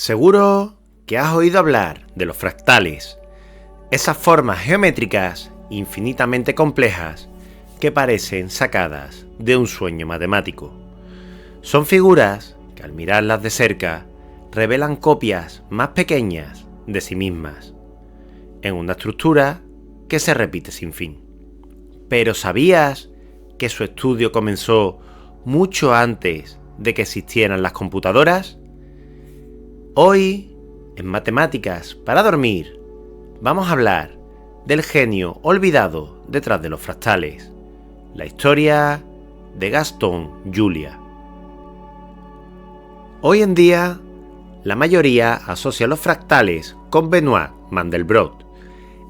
Seguro que has oído hablar de los fractales, esas formas geométricas infinitamente complejas que parecen sacadas de un sueño matemático. Son figuras que al mirarlas de cerca revelan copias más pequeñas de sí mismas, en una estructura que se repite sin fin. Pero ¿sabías que su estudio comenzó mucho antes de que existieran las computadoras? Hoy, en Matemáticas para Dormir, vamos a hablar del genio olvidado detrás de los fractales, la historia de Gaston Julia. Hoy en día, la mayoría asocia los fractales con Benoit Mandelbrot,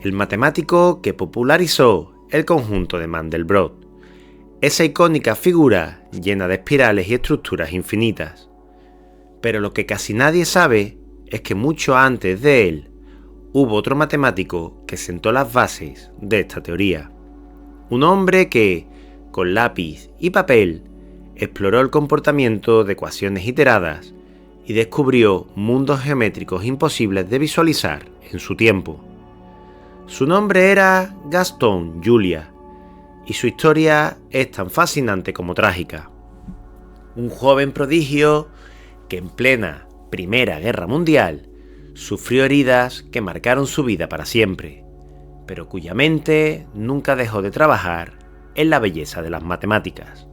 el matemático que popularizó el conjunto de Mandelbrot, esa icónica figura llena de espirales y estructuras infinitas. Pero lo que casi nadie sabe es que mucho antes de él hubo otro matemático que sentó las bases de esta teoría. Un hombre que, con lápiz y papel, exploró el comportamiento de ecuaciones iteradas y descubrió mundos geométricos imposibles de visualizar en su tiempo. Su nombre era Gaston Julia, y su historia es tan fascinante como trágica. Un joven prodigio que en plena Primera Guerra Mundial sufrió heridas que marcaron su vida para siempre, pero cuya mente nunca dejó de trabajar en la belleza de las matemáticas.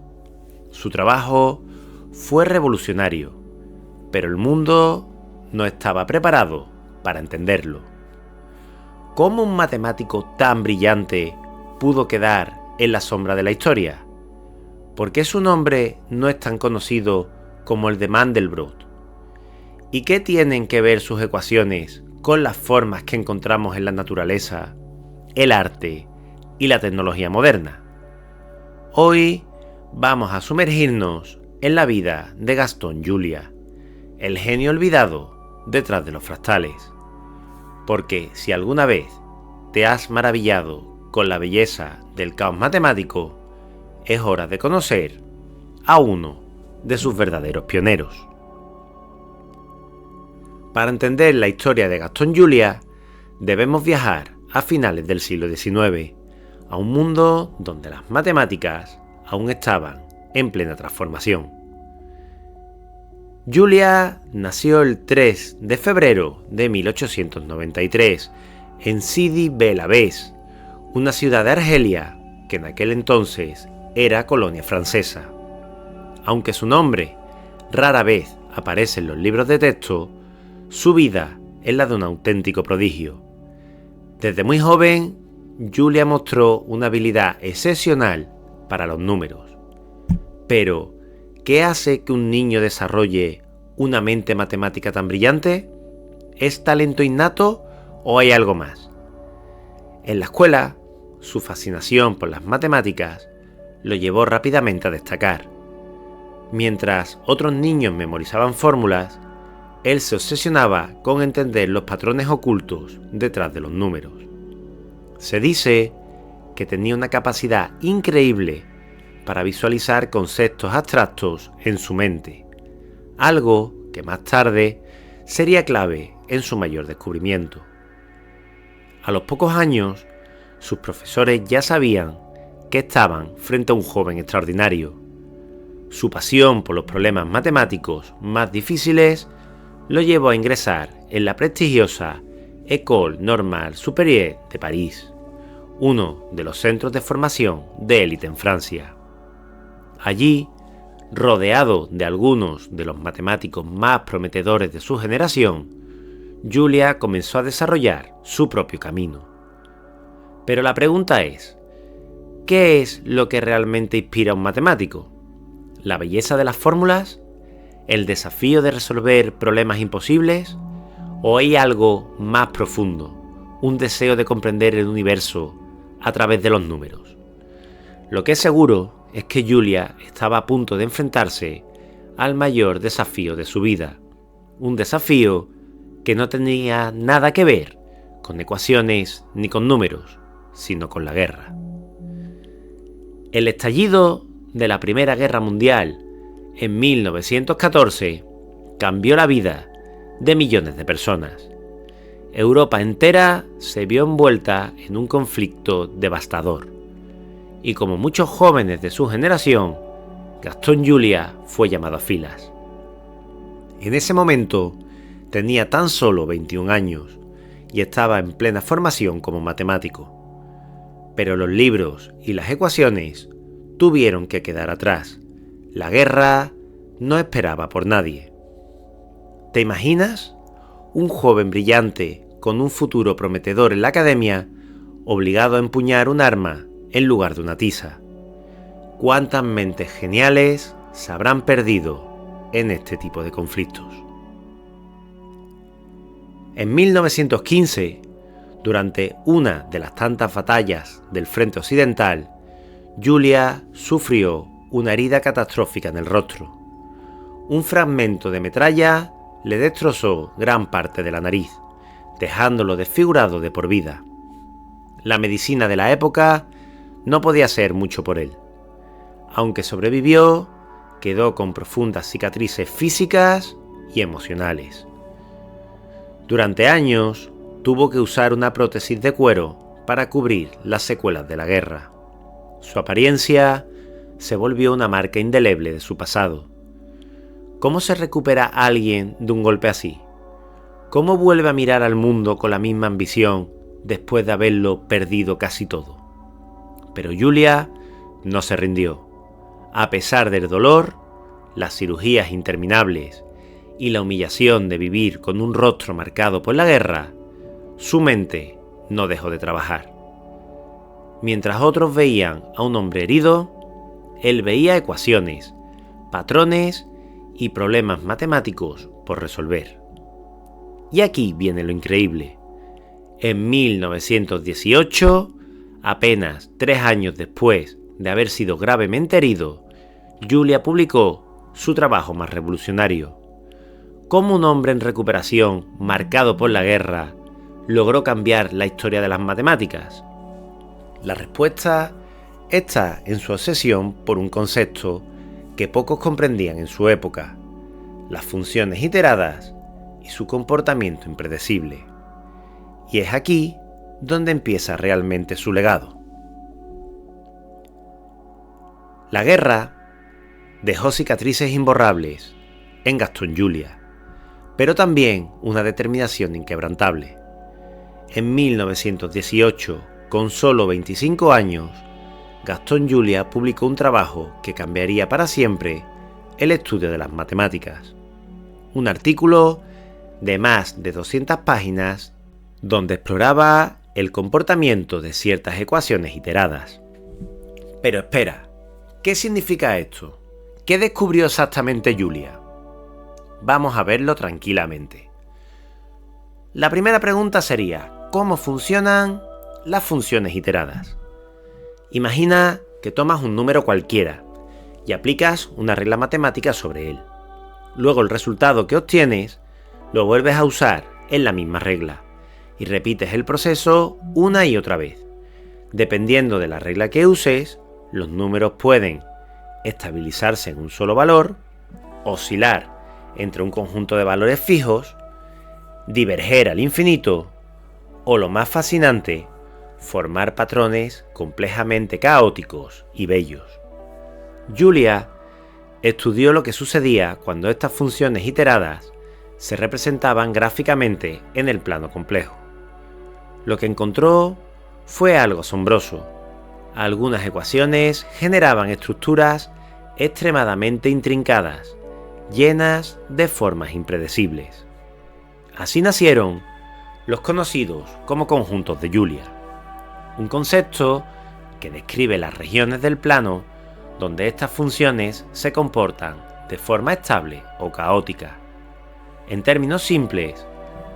Su trabajo fue revolucionario, pero el mundo no estaba preparado para entenderlo. ¿Cómo un matemático tan brillante pudo quedar en la sombra de la historia? ¿Por qué su nombre no es tan conocido como el de Mandelbrot? ¿Y qué tienen que ver sus ecuaciones con las formas que encontramos en la naturaleza, el arte y la tecnología moderna? Hoy vamos a sumergirnos en la vida de Gaston Julia, el genio olvidado detrás de los fractales. Porque si alguna vez te has maravillado con la belleza del caos matemático, es hora de conocer a uno de sus verdaderos pioneros. Para entender la historia de Gaston Julia, debemos viajar a finales del siglo XIX, a un mundo donde las matemáticas aún estaban en plena transformación. Julia nació el 3 de febrero de 1893 en Sidi Bel Abbès, una ciudad de Argelia que en aquel entonces era colonia francesa. Aunque su nombre rara vez aparece en los libros de texto, su vida es la de un auténtico prodigio. Desde muy joven, Julia mostró una habilidad excepcional para los números. Pero, ¿qué hace que un niño desarrolle una mente matemática tan brillante? ¿Es talento innato o hay algo más? En la escuela, su fascinación por las matemáticas lo llevó rápidamente a destacar. Mientras otros niños memorizaban fórmulas, él se obsesionaba con entender los patrones ocultos detrás de los números. Se dice que tenía una capacidad increíble para visualizar conceptos abstractos en su mente, algo que más tarde sería clave en su mayor descubrimiento. A los pocos años, sus profesores ya sabían que estaban frente a un joven extraordinario. Su pasión por los problemas matemáticos más difíciles lo llevó a ingresar en la prestigiosa École Normale Supérieure de París, uno de los centros de formación de élite en Francia. Allí, rodeado de algunos de los matemáticos más prometedores de su generación, Julia comenzó a desarrollar su propio camino. Pero la pregunta es, ¿qué es lo que realmente inspira a un matemático? ¿La belleza de las fórmulas? ¿El desafío de resolver problemas imposibles? ¿O hay algo más profundo, un deseo de comprender el universo a través de los números? Lo que es seguro es que Julia estaba a punto de enfrentarse al mayor desafío de su vida, un desafío que no tenía nada que ver con ecuaciones ni con números, sino con la guerra. El estallido de la Primera Guerra Mundial en 1914 cambió la vida de millones de personas. Europa entera se vio envuelta en un conflicto devastador. Y como muchos jóvenes de su generación, Gastón Julia fue llamado a filas. En ese momento tenía tan solo 21 años y estaba en plena formación como matemático. Pero los libros y las ecuaciones tuvieron que quedar atrás. La guerra no esperaba por nadie. ¿Te imaginas? Un joven brillante con un futuro prometedor en la academia, obligado a empuñar un arma en lugar de una tiza. ¿Cuántas mentes geniales se habrán perdido en este tipo de conflictos? En 1915, durante una de las tantas batallas del frente occidental, Julia sufrió una herida catastrófica en el rostro. Un fragmento de metralla le destrozó gran parte de la nariz, dejándolo desfigurado de por vida. La medicina de la época no podía hacer mucho por él. Aunque sobrevivió, quedó con profundas cicatrices físicas y emocionales. Durante años, tuvo que usar una prótesis de cuero para cubrir las secuelas de la guerra. Su apariencia se volvió una marca indeleble de su pasado. ¿Cómo se recupera alguien de un golpe así? ¿Cómo vuelve a mirar al mundo con la misma ambición después de haberlo perdido casi todo? Pero Julia no se rindió. A pesar del dolor, las cirugías interminables y la humillación de vivir con un rostro marcado por la guerra, su mente no dejó de trabajar. Mientras otros veían a un hombre herido, él veía ecuaciones, patrones y problemas matemáticos por resolver. Y aquí viene lo increíble. En 1918, apenas 3 años después de haber sido gravemente herido, Julia publicó su trabajo más revolucionario. ¿Cómo un hombre en recuperación, marcado por la guerra, logró cambiar la historia de las matemáticas? La respuesta está en su obsesión por un concepto que pocos comprendían en su época: las funciones iteradas y su comportamiento impredecible. Y es aquí donde empieza realmente su legado. La guerra dejó cicatrices imborrables en Gastón Julia, pero también una determinación inquebrantable. En 1918, con solo 25 años, Gastón Julia publicó un trabajo que cambiaría para siempre el estudio de las matemáticas. Un artículo de más de 200 páginas donde exploraba el comportamiento de ciertas ecuaciones iteradas. Pero espera, ¿qué significa esto? ¿Qué descubrió exactamente Julia? Vamos a verlo tranquilamente. La primera pregunta sería: ¿cómo funcionan las funciones iteradas? Imagina que tomas un número cualquiera y aplicas una regla matemática sobre él. Luego el resultado que obtienes lo vuelves a usar en la misma regla y repites el proceso una y otra vez. Dependiendo de la regla que uses, los números pueden estabilizarse en un solo valor, oscilar entre un conjunto de valores fijos, diverger al infinito o, lo más fascinante, formar patrones complejamente caóticos y bellos. Julia estudió lo que sucedía cuando estas funciones iteradas se representaban gráficamente en el plano complejo. Lo que encontró fue algo asombroso. Algunas ecuaciones generaban estructuras extremadamente intrincadas, llenas de formas impredecibles. Así nacieron los conocidos como conjuntos de Julia, un concepto que describe las regiones del plano donde estas funciones se comportan de forma estable o caótica. En términos simples,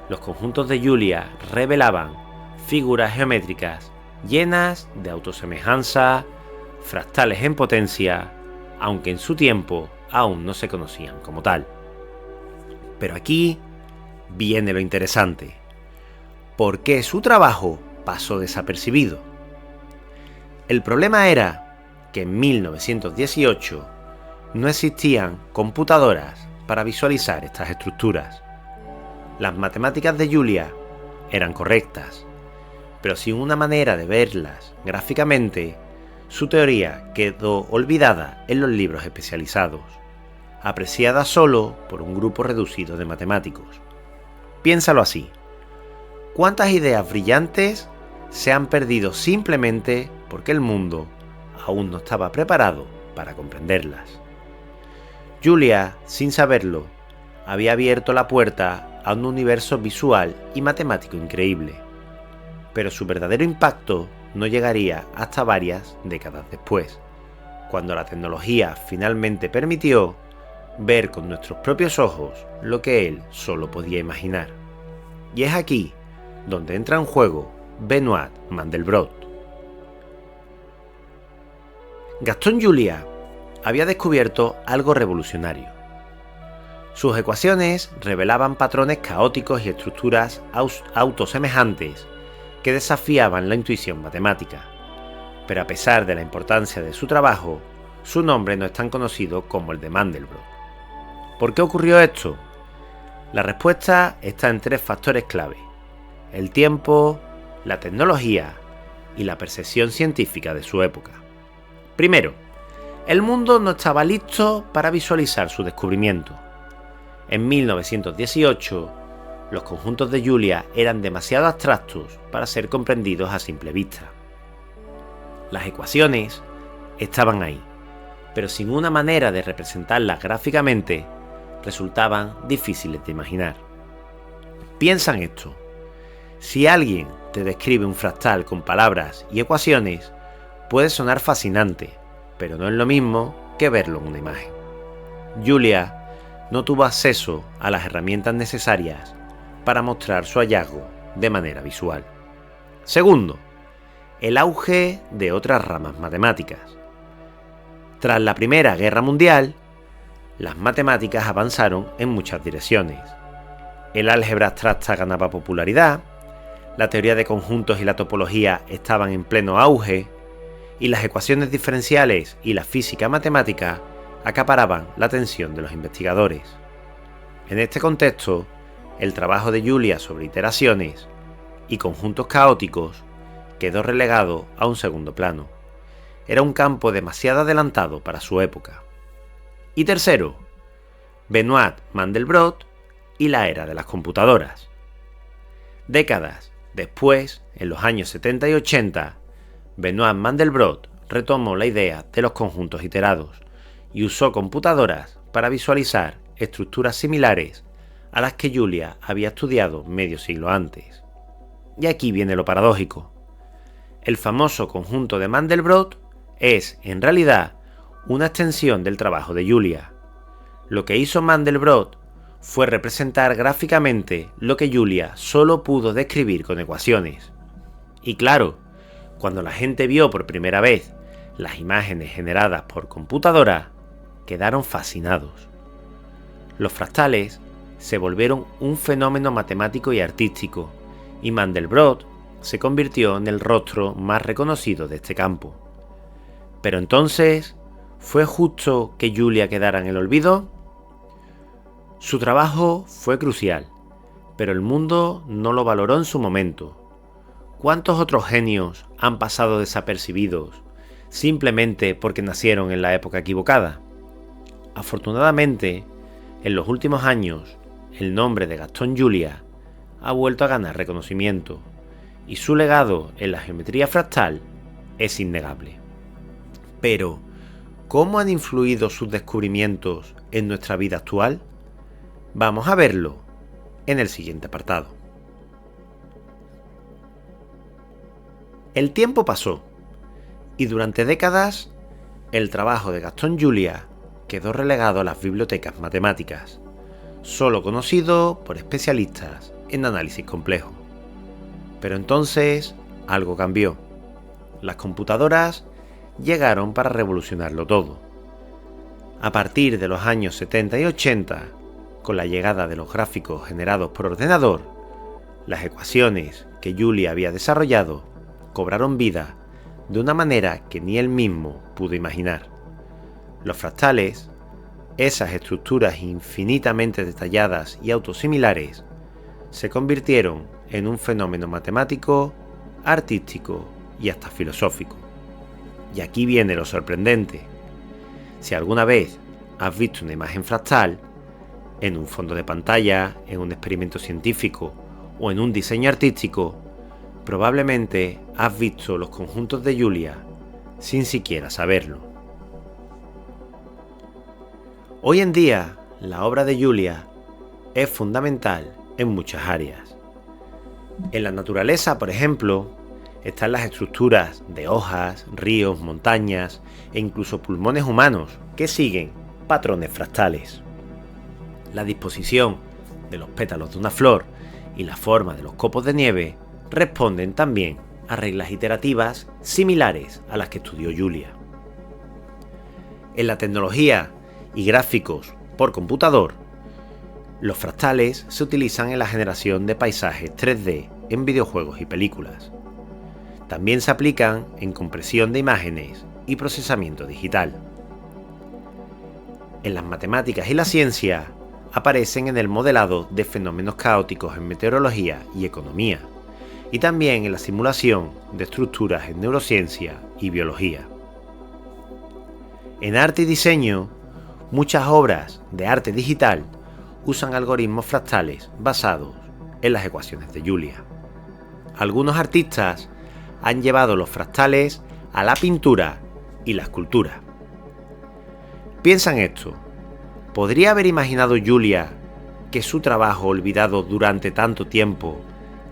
los conjuntos de Julia revelaban figuras geométricas llenas de autosemejanza, fractales en potencia, aunque en su tiempo aún no se conocían como tal. Pero aquí viene lo interesante. ¿Por qué su trabajo pasó desapercibido? El problema era que en 1918 no existían computadoras para visualizar estas estructuras. Las matemáticas de Julia eran correctas, pero sin una manera de verlas gráficamente, su teoría quedó olvidada en los libros especializados, apreciada solo por un grupo reducido de matemáticos. Piénsalo así: ¿cuántas ideas brillantes se han perdido simplemente porque el mundo aún no estaba preparado para comprenderlas? Julia, sin saberlo, había abierto la puerta a un universo visual y matemático increíble, pero su verdadero impacto no llegaría hasta varias décadas después, cuando la tecnología finalmente permitió ver con nuestros propios ojos lo que él solo podía imaginar. Y es aquí donde entra en juego Benoit Mandelbrot. Gaston Julia había descubierto algo revolucionario. Sus ecuaciones revelaban patrones caóticos y estructuras autosemejantes que desafiaban la intuición matemática. Pero a pesar de la importancia de su trabajo, su nombre no es tan conocido como el de Mandelbrot. ¿Por qué ocurrió esto? La respuesta está en tres factores clave: el tiempo, la tecnología y la percepción científica de su época. Primero, el mundo no estaba listo para visualizar su descubrimiento. En 1918, los conjuntos de Julia eran demasiado abstractos para ser comprendidos a simple vista. Las ecuaciones estaban ahí, pero sin una manera de representarlas gráficamente, resultaban difíciles de imaginar. Piensa en esto: si alguien te describe un fractal con palabras y ecuaciones, puede sonar fascinante, pero no es lo mismo que verlo en una imagen. Julia no tuvo acceso a las herramientas necesarias para mostrar su hallazgo de manera visual. Segundo, el auge de otras ramas matemáticas. Tras la Primera Guerra Mundial, las matemáticas avanzaron en muchas direcciones. El álgebra abstracta ganaba popularidad, la teoría de conjuntos y la topología estaban en pleno auge, y las ecuaciones diferenciales y la física matemática acaparaban la atención de los investigadores. En este contexto, el trabajo de Julia sobre iteraciones y conjuntos caóticos quedó relegado a un segundo plano. Era un campo demasiado adelantado para su época. Y tercero, Benoit Mandelbrot y la era de las computadoras. Décadas después, en los años 70 y 80, Benoit Mandelbrot retomó la idea de los conjuntos iterados y usó computadoras para visualizar estructuras similares a las que Julia había estudiado medio siglo antes. Y aquí viene lo paradójico: el famoso conjunto de Mandelbrot es, en realidad, una extensión del trabajo de Julia. Lo que hizo Mandelbrot fue representar gráficamente lo que Julia solo pudo describir con ecuaciones. Y claro, cuando la gente vio por primera vez las imágenes generadas por computadora, quedaron fascinados. Los fractales se volvieron un fenómeno matemático y artístico, y Mandelbrot se convirtió en el rostro más reconocido de este campo. Pero entonces, ¿fue justo que Julia quedara en el olvido? Su trabajo fue crucial, pero el mundo no lo valoró en su momento. ¿Cuántos otros genios han pasado desapercibidos simplemente porque nacieron en la época equivocada? Afortunadamente, en los últimos años, el nombre de Gaston Julia ha vuelto a ganar reconocimiento, y su legado en la geometría fractal es innegable. Pero, ¿cómo han influido sus descubrimientos en nuestra vida actual? Vamos a verlo en el siguiente apartado. El tiempo pasó, y durante décadas, el trabajo de Gaston Julia quedó relegado a las bibliotecas matemáticas, solo conocido por especialistas en análisis complejo. Pero entonces algo cambió. Las computadoras llegaron para revolucionarlo todo. A partir de los años 70 y 80, con la llegada de los gráficos generados por ordenador, las ecuaciones que Julia había desarrollado cobraron vida de una manera que ni él mismo pudo imaginar. Los fractales, esas estructuras infinitamente detalladas y autosimilares, se convirtieron en un fenómeno matemático, artístico y hasta filosófico. Y aquí viene lo sorprendente. Si alguna vez has visto una imagen fractal, en un fondo de pantalla, en un experimento científico o en un diseño artístico, probablemente has visto los conjuntos de Julia sin siquiera saberlo. Hoy en día, la obra de Julia es fundamental en muchas áreas. En la naturaleza, por ejemplo, están las estructuras de hojas, ríos, montañas e incluso pulmones humanos que siguen patrones fractales. La disposición de los pétalos de una flor y la forma de los copos de nieve responden también a reglas iterativas similares a las que estudió Julia. En la tecnología y gráficos por computador, los fractales se utilizan en la generación de paisajes 3D en videojuegos y películas. También se aplican en compresión de imágenes y procesamiento digital. En las matemáticas y la ciencia aparecen en el modelado de fenómenos caóticos en meteorología y economía, y también en la simulación de estructuras en neurociencia y biología. En arte y diseño, muchas obras de arte digital usan algoritmos fractales basados en las ecuaciones de Julia. Algunos artistas han llevado los fractales a la pintura y la escultura. Piensa en esto. ¿Podría haber imaginado Julia que su trabajo olvidado durante tanto tiempo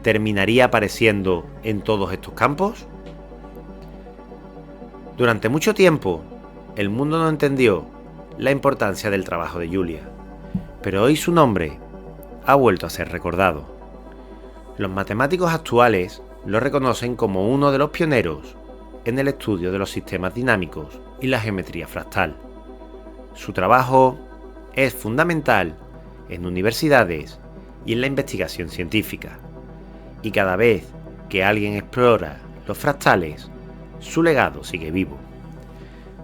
terminaría apareciendo en todos estos campos? Durante mucho tiempo, el mundo no entendió la importancia del trabajo de Julia, pero hoy su nombre ha vuelto a ser recordado. Los matemáticos actuales lo reconocen como uno de los pioneros en el estudio de los sistemas dinámicos y la geometría fractal. Su trabajo es fundamental en universidades y en la investigación científica, y cada vez que alguien explora los fractales, su legado sigue vivo.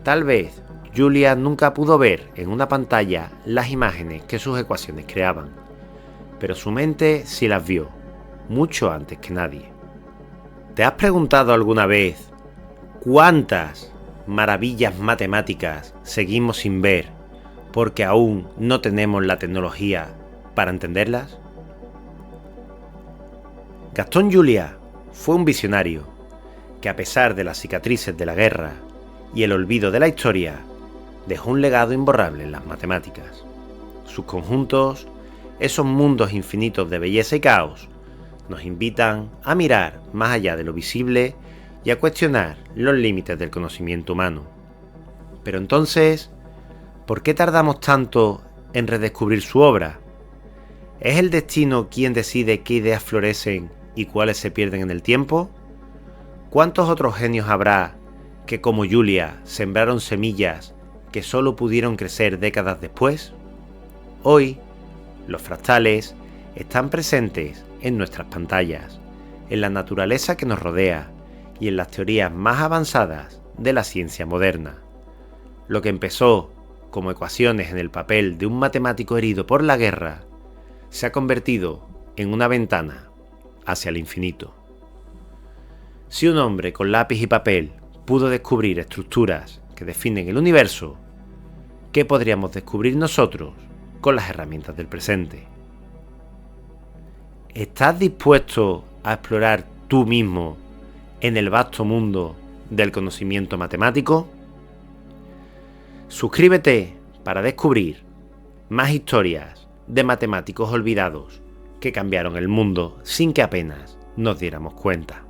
Tal vez Julia nunca pudo ver en una pantalla las imágenes que sus ecuaciones creaban, pero su mente sí las vio, mucho antes que nadie. ¿Te has preguntado alguna vez cuántas maravillas matemáticas seguimos sin ver porque aún no tenemos la tecnología para entenderlas? Gaston Julia fue un visionario que, a pesar de las cicatrices de la guerra y el olvido de la historia, dejó un legado imborrable en las matemáticas. Sus conjuntos, esos mundos infinitos de belleza y caos, nos invitan a mirar más allá de lo visible y a cuestionar los límites del conocimiento humano. Pero entonces, ¿por qué tardamos tanto en redescubrir su obra? ¿Es el destino quien decide qué ideas florecen y cuáles se pierden en el tiempo? ¿Cuántos otros genios habrá que, como Julia, sembraron semillas que solo pudieron crecer décadas después? Hoy, los fractales están presentes en nuestras pantallas, en la naturaleza que nos rodea y en las teorías más avanzadas de la ciencia moderna. Lo que empezó como ecuaciones en el papel de un matemático herido por la guerra, se ha convertido en una ventana hacia el infinito. Si un hombre con lápiz y papel pudo descubrir estructuras que definen el universo, ¿qué podríamos descubrir nosotros con las herramientas del presente? ¿Estás dispuesto a explorar tú mismo en el vasto mundo del conocimiento matemático? Suscríbete para descubrir más historias de matemáticos olvidados que cambiaron el mundo sin que apenas nos diéramos cuenta.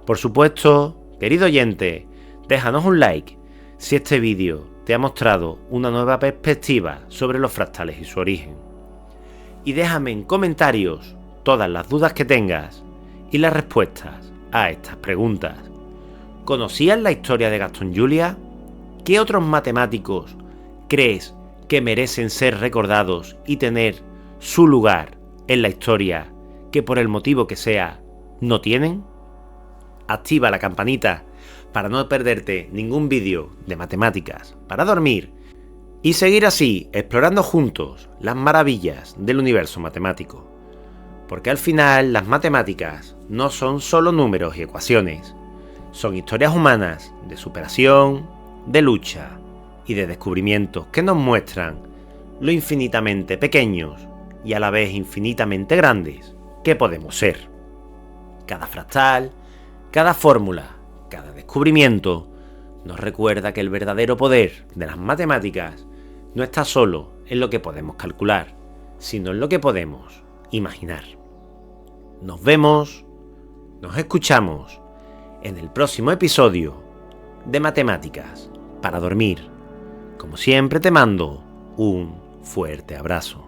Por supuesto, querido oyente, déjanos un like si este vídeo te ha mostrado una nueva perspectiva sobre los fractales y su origen. Y déjame en comentarios todas las dudas que tengas y las respuestas a estas preguntas. ¿Conocías la historia de Gaston Julia? ¿Qué otros matemáticos crees que merecen ser recordados y tener su lugar en la historia que, por el motivo que sea, no tienen? Activa la campanita para no perderte ningún vídeo de matemáticas para dormir y seguir así explorando juntos las maravillas del universo matemático. Porque al final las matemáticas no son solo números y ecuaciones, son historias humanas de superación, de lucha y de descubrimientos que nos muestran lo infinitamente pequeños y a la vez infinitamente grandes que podemos ser. Cada fractal, cada fórmula, cada descubrimiento nos recuerda que el verdadero poder de las matemáticas no está solo en lo que podemos calcular, sino en lo que podemos imaginar. Nos vemos, nos escuchamos en el próximo episodio de Matemáticas para Dormir. Como siempre te mando un fuerte abrazo.